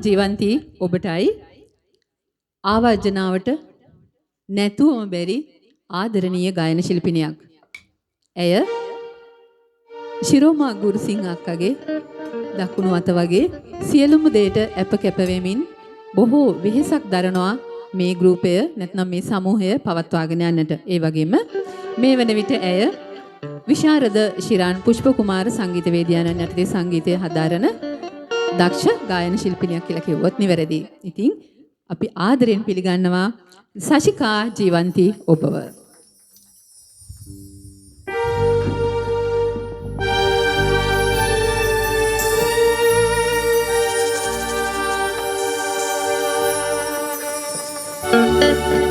ජීවන්ති ඔබටයි ආවර්ජනාවට නැතුවම බැරි ආදරණීය ගායන ශිල්පිනියක්. ඇය ශිරෝමා ගුරුසිංහ අක්කගේ දකුණු අත වගේ සියලුම දේට අප කැප වෙමින් බොහෝ වෙහෙසක් දරනවා මේ ගෲපය නැත්නම් මේ සමූහය පවත්වාගෙන යන්නට. ඒ වගේම මේ වන විට ඇය විශාරද ශිරාන් පුෂ්ප කුමාර සංගීත වේදිකාවන් යටතේ සංගීතය හදාරන දක්ෂ ගායන ශිල්පිනියක් කියලා කිව්වොත් නිවැරදි. ඉතින් අපි ආදරෙන් පිළිගන්නවා සශිකා ජීවන්ති ඔබව. Thank you.